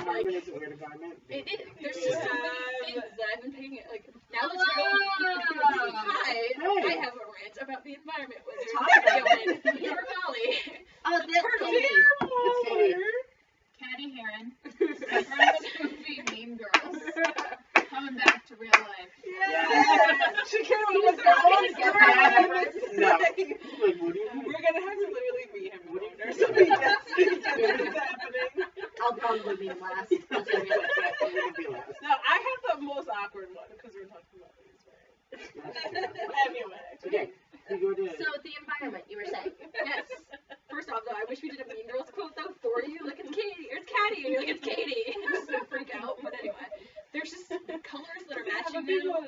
environment is a weird environment. It is. There's just so many things that I've been paying it. Like, now the turtle. Hi. I have a rant about the environment wizard. Going. Your Molly. Oh, that's Turtle. Katie. Catty Heron from the movie Mean Girls. Coming back to real life. Yeah. She came up with her own story. No. Like, what do you mean? We're gonna have to literally meet him or something. That's happening. I'll probably be last. You're gonna be last. No, I have the most awkward one because we're talking about these, right? Anyway. Okay. You go to. So the environment, you were saying? Yes. First off, though, I wish we did a Mean Girls quote, though, for you. Like, it's Katie, or it's Catty, and you're like, it's Katie. Just to freak out. But anyway, there's just colors that are matching now.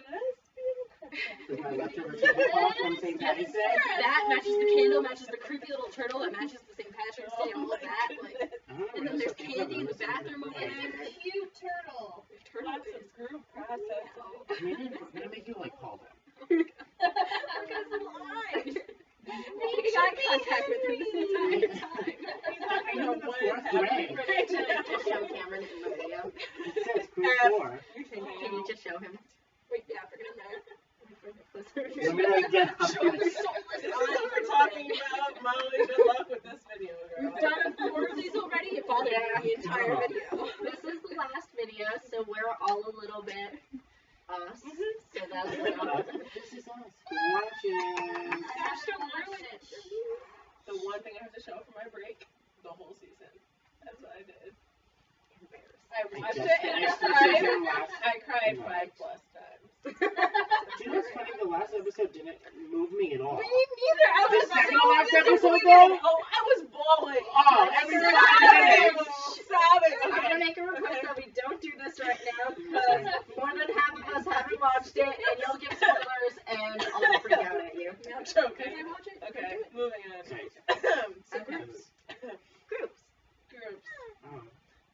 With my leftover chicken pot from St. Patty's Day. That matches the candle, matches the creepy little turtle, it matches the St. Patrick's Day, all of that. Like, and then there's candy in the bathroom over there. Cute turtle. Turtle Lots of group processing. Maybe I'm gonna make you like Paul then. Look at his little eyes. Making eye contact with him this entire time. I'm in the fourth grade. Just show Cameron in the video. It says group 4. Can you just show him? Wait, yeah, forget him there. Let me like get up Show here. the soulless This is what we're talking about. Molly, good luck with this video, girl. We've done 4 of these already. It bothered me the entire video. This is the last video, so we're all a little bit us. So that's This is us. Watching. The one thing I have to show for my break, the whole season. That's what I did. I watched just it and finished the season last I cried night. 5+ times. Do you know what's funny? The last episode didn't move me at all. Me neither. I The was second so last episode, disappointed. though? Oh, I was bawling. Oh, every sobbing. time. Sobbing. I'm Okay. gonna make a request that we don't do this right now because more than half of us haven't watched it, and you'll give spoilers, and I'll freak out at you. I'm joking. Can I watch it? Okay, moving on. Okay. So Groups. groups. Oh,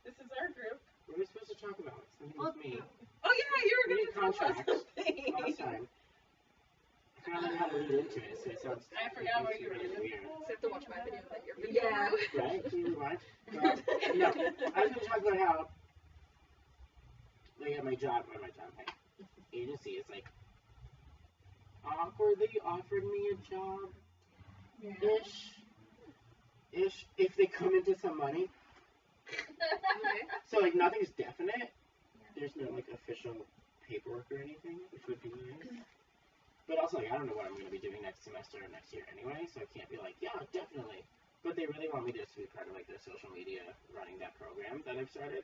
This is our group. what are we supposed to talk about? Something with me. Oh yeah, you were We gonna need talk about contracts. something. Last time. I don't know how to lead into it, so it sounds. I forgot what you were really doing. weird. So I have to watch my video, then your video. Yeah. Right? Can you rewind? No, I was going to talk about how, like, at my job, my agency is like awkwardly offered me a job, ish, if they come into some money. Okay. So like nothing's definite. There's no like official paperwork or anything, which would be nice. But also, like, I don't know what I'm going to be doing next semester or next year anyway, so I can't be like, yeah, definitely. But they really want me just to be part of, like, their social media, running that program that I've started,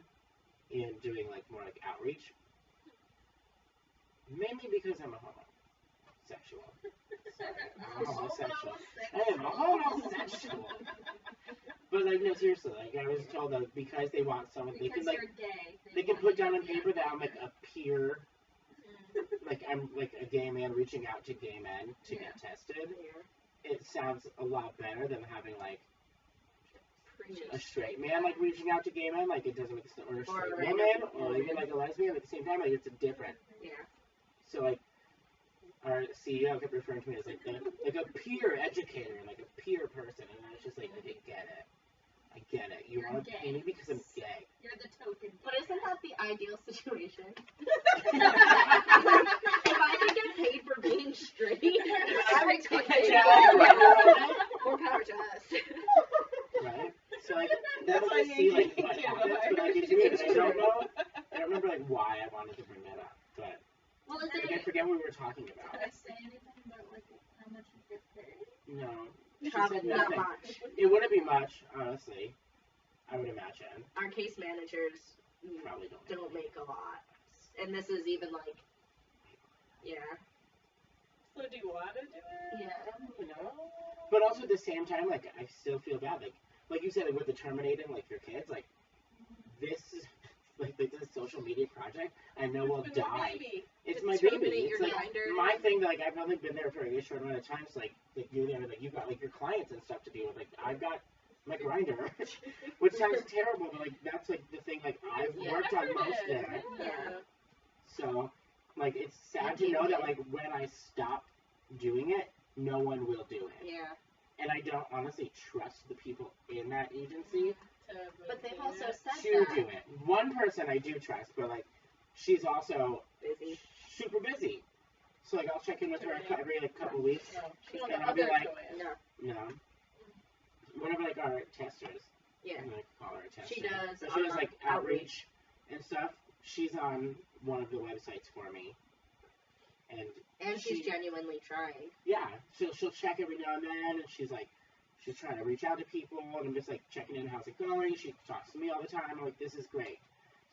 and doing, like, more, like, outreach. Mainly because I'm a homosexual. Sorry, I'm a homosexual. I am a homosexual. But, like, no, seriously, like, I was told that because they want someone, they can, like, gay. they can put down on paper that I'm, like, a peer. Like, I'm, like, a gay man reaching out to gay men to get tested. It sounds a lot better than having, like, a straight man, like, reaching out to gay men. Like, it doesn't make sense. Or a straight woman, or even, like, a lesbian. At the same time, like, it's a different. Yeah. So, like, our CEO kept referring to me as, like, a peer educator, like, a peer person. And I was just like, okay, get it. I get it. You want to pay me because I'm gay. You're the token. But isn't that the ideal situation? If I could get paid for being straight, I would take it. More power to us. Right? So, like, That's why I see, you like, can't what get happens, hired. but, like, it's weird. I don't know. I don't remember, like, why I wanted to bring that up. But, Well, is like, I it? forget what we were talking about. Did I say anything about like how much you get paid? No. She Probably said not nothing. much. It wouldn't be much, honestly. I would imagine. Our case managers Probably don't make a lot, and this is even like, yeah. So do you want to do it? Yeah. You know? But also at the same time, like, I still feel bad. Like you said, like, with the terminating, like, your kids, like, this is, like, this social media project, I know will It's been your die. baby. It's my terminate baby. your It's like grinder. my thing that, like, I've only been there for a short amount of time. So, like you know, like, you've got, like, your clients and stuff to deal with. Like, I've got my grinder, which sounds terrible, but, like, that's, like, the thing, like, I've worked on most there. Yeah. So, like, it's sad to know that, like, when I stop doing it, no one will do it. Yeah. And I don't honestly trust the people in that agency But they've also said to that. do it. one person I do trust, but like she's also Busy. super busy. So like I'll check in with her every like couple weeks. No, And the I'll be other like, Joanne. No. you know, one of like our testers. Yeah. I'm gonna call her a tester. She does. But she does like outreach and stuff. She's on one of the websites for me. And she's genuinely trying. yeah, she'll check every now and then, and she's trying to reach out to people, and I'm just like checking in, how's it going? She talks to me all the time. I'm like, this is great.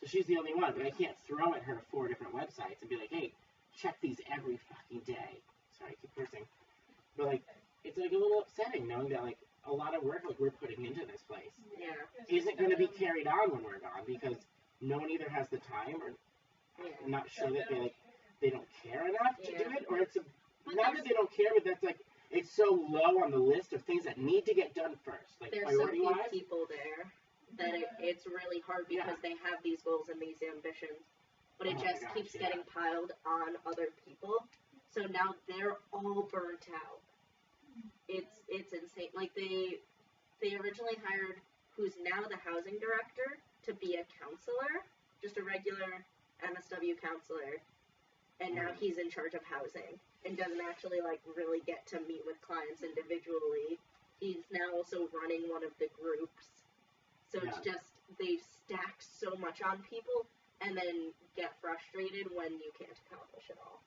So she's the only one, but I can't throw at her 4 different websites and be like, hey, check these every fucking day. Sorry, I keep cursing. But like, it's like a little upsetting knowing that like a lot of work like we're putting into this place Yeah. isn't going to be carried on when we're gone because no one either has the time or I'm not sure that they don't care enough to do it, or it's not that they don't care, but that's like it's so low on the list of things that need to get done first, like There's so priority few wise. people there that it's really hard because they have these goals and these ambitions, but it Oh my just gosh, keeps yeah. getting piled on other people. So now they're all burnt out. It's insane. Like they originally hired who's now the housing director to be a counselor, just a regular MSW counselor, and now he's in charge of housing and doesn't actually like really get to meet with clients individually. He's now also running one of the groups. So it's just they stack so much on people and then get frustrated when you can't accomplish it all.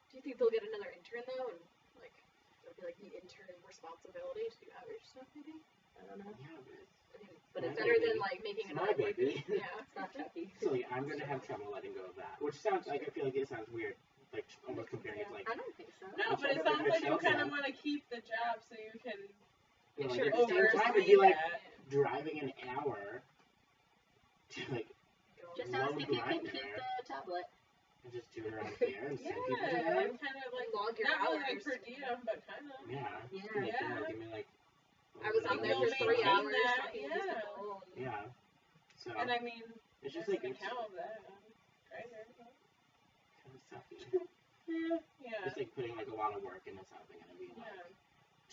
Do you think they'll get another intern though, and like it'll be like the intern responsibility to do outreach stuff maybe? I don't know. Yeah, But My it's better baby. than like making it's my another like, baby. yeah. It's not Chucky. So like I'm gonna have trouble letting go of that, which sounds like I feel like it sounds weird, like almost comparing it to like I don't think so. No, but it sounds like you kind of want to keep the job so you can you know, Sure, like, at the same time it'd oversee be like that. driving an hour to like Just low ask if you can grind keep there the tablet. and just do it around here and send people to Yeah, them. and kind of like Log your not really like hours. per diem, but kind of. Yeah. Yeah. Like, Yeah. give me like. I was on there You'll for 3 maintain hours that, talking to yeah. these people. And Yeah. So And I mean, it's just there's like an it's account of that. Right there. kind of sucky. Yeah. It's like putting like a lot of work into something and then being like Yeah.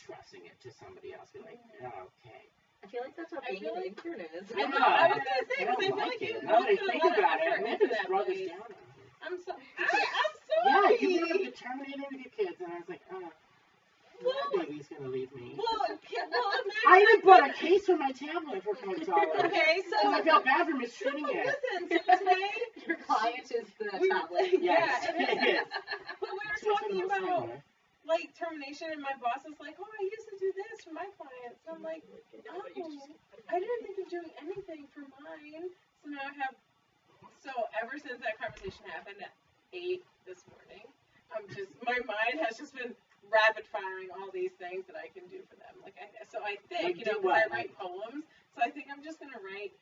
trusting it to somebody else. Be like, yeah, okay. I feel like that's what I being feel an like- intern is. I know. I was gonna I say don't because I feel like like you it. Now that I put a think lot of about it, effort I'm into gonna that drug this place. down on me. I'm so. Yeah, I'm you were sorry. determined with your kids, and I was like, Well- my baby's gonna leave me. Well, I even bought a case for my tablet for $5. Okay, so Because I felt bad for mistreating it. listen. So today, Your client is the we- tablet. Yes, yeah, it is. but we were It's just talking a little about smaller. like termination, and my boss was like, "Oh, I used to do this for my clients." And I'm like, "Oh, I didn't think of doing anything for mine." So now I have. So ever since that conversation happened at 8 this morning, my mind has just been rapid firing all these things that I can do for them. Like, so I think, Like, you know, do because I what? write poems, so I think I'm just gonna write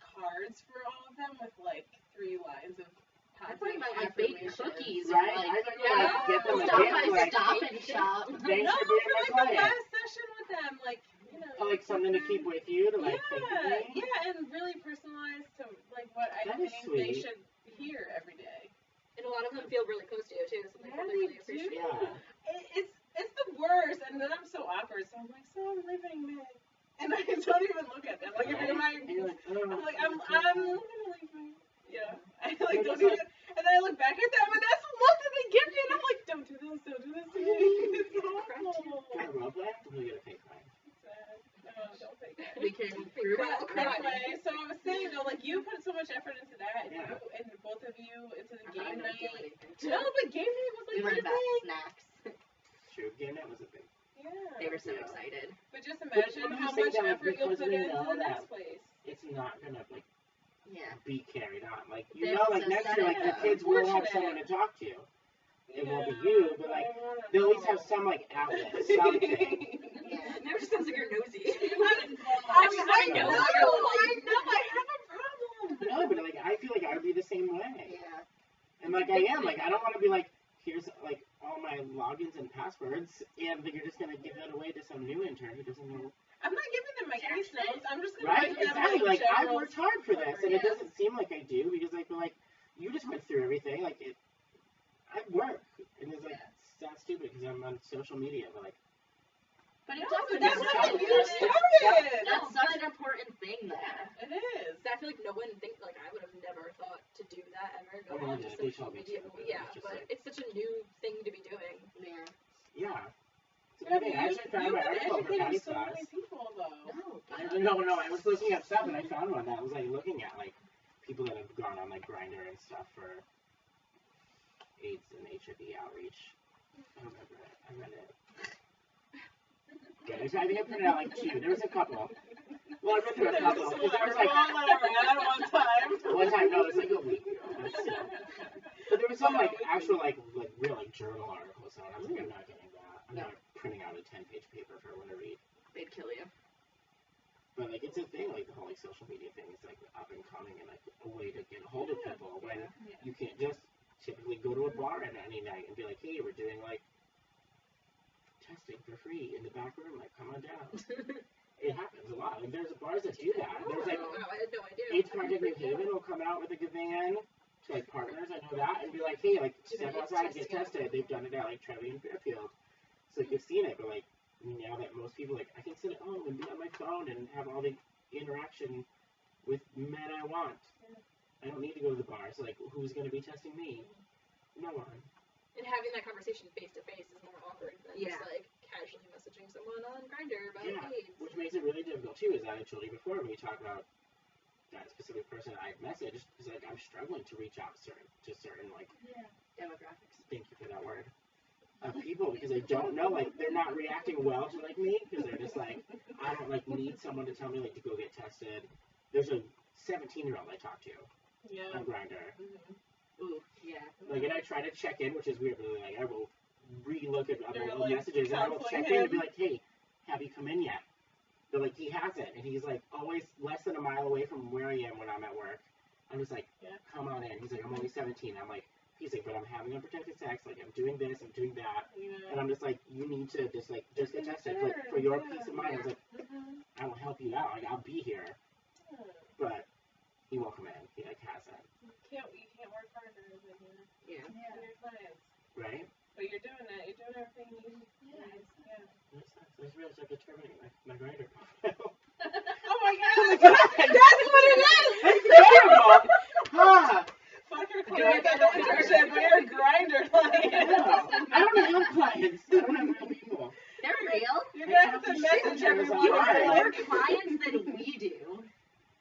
cards for all of them with like 3 lines of I positive thought you meant like baked affirmations. cookies Right? or I like thought you were like, get them a stop gift, by like, Stop and Shop. thanks No, for being for my like the client. last session with them, like, you know. Oh, like something to keep with you to like think of Yeah, me? yeah, and really personalized to like what I That is think they sweet. should hear every day. And a lot of them feel really close to you too, so they Yeah, probably they really appreciate do. it. Yeah. It's the worst, and then I'm so awkward. So I'm like, so I'm leaving me, and I don't even look at them. Like if Right? you're my, And you're like, oh, I'm like I'm gonna leave me. Yeah, I like You're don't just even, and then I look back at them, and that's the look that they give me, and I'm like, don't do this to me. It's awful. Got a roleplay? Or you got a fake client? It's sad. No, don't take that. We can prove Well, it. Anyway, so I was saying though, like you put so much effort into that, and Yeah. you and both of you into the I game don't do night. anything. No, but game night was We like went pretty back big. snacks. True. Game night was a big. Yeah. They were so Yeah. excited. But just But imagine you how say much that, like, effort you'll because put we into know the that next place. It's not gonna like Yeah. be carried on. Like you This know, like is next year, like the sad. kids will have Unfortunate. someone to talk to. It won't be Yeah, you, but like I wanna they'll at least know. have some like outlet, something. Yeah. It never just sounds like you're nosy. I mean, I I know, know, you're like- I know, I have a problem. No, but like I feel like I would be the same way. Yeah. And like I am, like I don't want to be like, here's like all my logins and passwords, and you're just gonna give that away to some new intern who doesn't know. I'm not giving them my case notes. I'm just gonna Right? give them Exactly. Like I general worked hard for this, and it yes. doesn't seem like I do because I feel like you just went through everything. Like it, I work, and it's like sounds stupid because I'm on social media, but like But it No, doesn't. that's what what you you started. That's such an important thing there. It is. I feel like no one thinks, like, I would have never thought to do that ever. Go Oh, on to yeah, they social told me media. too, but Yeah, it's just but like- it's such a new thing to be doing. Yeah. Yeah. So Yeah, I actually found you my have article for Patty educated so Sauce. many people, though. No. I was looking up stuff and I found one that was like looking at like people that have gone on like Grindr and stuff for AIDS and HIV outreach. I remember it. I read it. Yeah, I think I printed out like 2. There was a couple. Well, I read through a There's couple. just 'Cause there was one like that I read one time. one time, no, it was like a week ago. But there was some like actual like real like journal articles, and I was like, I'm not getting that. I'm not printing out a 10-page paper for everyone to read. They'd kill you. But like it's a thing, like the whole like social media thing is like up and coming and like a way to get a hold of people when you can't just typically go to a bar at any night and be like, hey, we're doing like testing for free in the back room, like come on down. It happens a lot. Like there's bars that do that. There's like Wow, I had no idea. AIDS Project New Haven will come out with like a van to like partners, I know that, and be like, hey, like step outside and get tested. They've done it at like Trevi and Fairfield. So like you've seen it, but like now that most people like I can sit at home and be on my phone and have all the interaction with men I want. I don't need to go to the bar. So like who's gonna be testing me? No one. And having that conversation face to face is more awkward than Yeah. just like casually messaging someone on Grindr about Yeah, AIDS. which makes it really difficult too, as I told you before when we talk about that specific person I messaged, is like I'm struggling to reach out to certain like Demographics. thank you for that word, of people because I don't know, like they're not reacting well to like me because they're just like I don't like need someone to tell me like to go get tested. There's a 17-year-old I talked to Yeah. on Grindr. Ooh, yeah. Like, and I try to check in, which is weird, but like I will re-look at my You're, old like, messages and I will counseling check in and be him. like, hey, have you come in yet? But like he hasn't, and he's like always less than a mile away from where I am when I'm at work. I'm just like, Yeah. come on in. He's like, I'm only 17. I'm like, he's like, but I'm having unprotected sex. Like I'm doing this, I'm doing that, Yeah. and I'm just like, you need to just get tested Sure, for your yeah. peace of mind. I was like, I will help you out. Like I'll be here, but he won't come in. He like hasn't, You can't work harder than Yeah. your clients. right? But you're doing that. You're doing everything you need. Yeah. Yeah. That's real. It's like determining my Grindr profile. Oh my god! God. That's what it is! Terrible. Ah. Fuck your client at the internship, but you're a grinder client. I don't have clients. I don't have real people. They're real. You're gonna have to message everyone. You have Right. more clients than we do.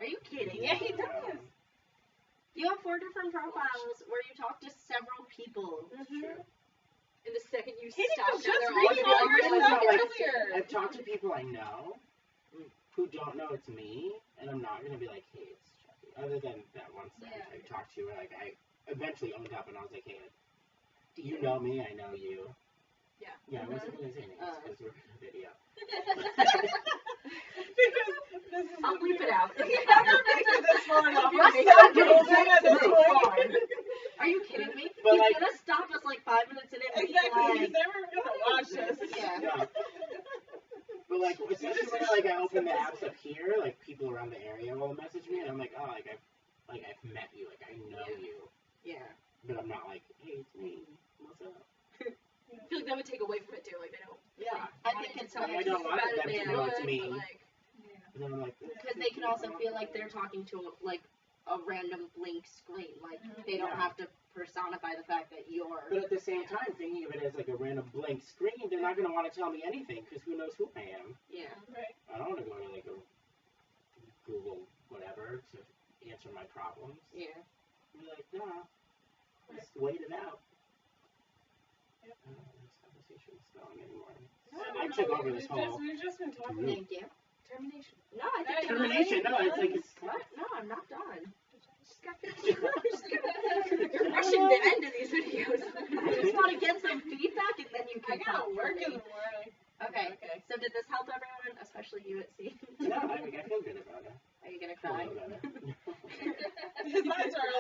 Are you kidding? Yeah, he does. You have 4 different profiles where you talk to several people. Mm-hmm. And the second you Katie stop, was now just they're all reading gonna all be your on stuff Grindr. earlier. I've talked to people I know who don't know it's me, and I'm not gonna be like, hey, it's Chucky. Other than that one friend I talked to, where like I eventually owned up and I was like, hey, you know me, I know you. Yeah. Yeah, I wasn't gonna say anything because we're in a video. Because this is I'll bleep it out. This far enough. Russ We're not so getting golden at this through point. Are you kidding me? But, He's like- gonna stop us like 5 minutes in and be Exactly. He's like, never gonna watch this. Yeah. Yeah. But like, especially when like I open the apps up here, like people around the area will message me, and I'm like, oh, like I've met you, like I know you, yeah. but I'm not like, hey, it's me, what's up? I feel like that would take away from it too. Like they don't. Yeah. I think it's I don't want bad them as to they know it's would, me. but, like, And then I'm like, Because they can also feel like they're talking to like a random blank screen. Like they don't Yeah. have to personify the fact that you're. But at the same time, thinking of it as like a random blank screen, they're not gonna want to tell me anything because who knows who I am. Yeah. Right. I don't want to go to like a Google whatever to answer my problems. Yeah. Be like, nah, just wait it out. Yep. I don't know this conversation's going anymore. No, I took over this whole We've just been talking. Thank you. termination. No, I think termination. No, it's like it's What? No, I'm not done. Just got finished. You're rushing the end of these videos. I just want to get some feedback and then you I can gotta talk for work in me. the morning. Okay. Okay. So did this help everyone, especially you at sea? no, I feel good about it. Are you gonna I feel cry? a little better. His eyes are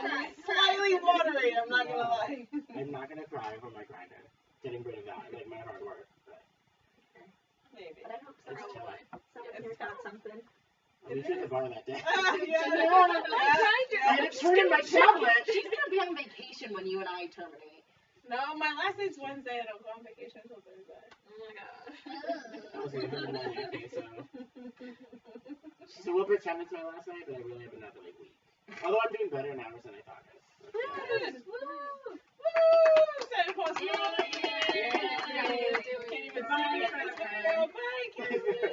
slightly watery, I'm not gonna lie. I'm not gonna cry over my Grindr. Getting rid of that, like my hard work. But Maybe. But I hope it's someone, tough. someone here got something. I'll meet you at the bar that day. Yeah. I had to turn in my tablet. She's gonna be on vacation when you and I terminate. No, my last date's Wednesday. I don't go on vacation until Thursday. my god. I was gonna hurt my okay, so we'll pretend it's my last night, but I really have another like week. Although I'm doing better in hours than I thought. Good. Woo! Santa Claus. Yay! Can't even see me in this video. Bye, Cassie.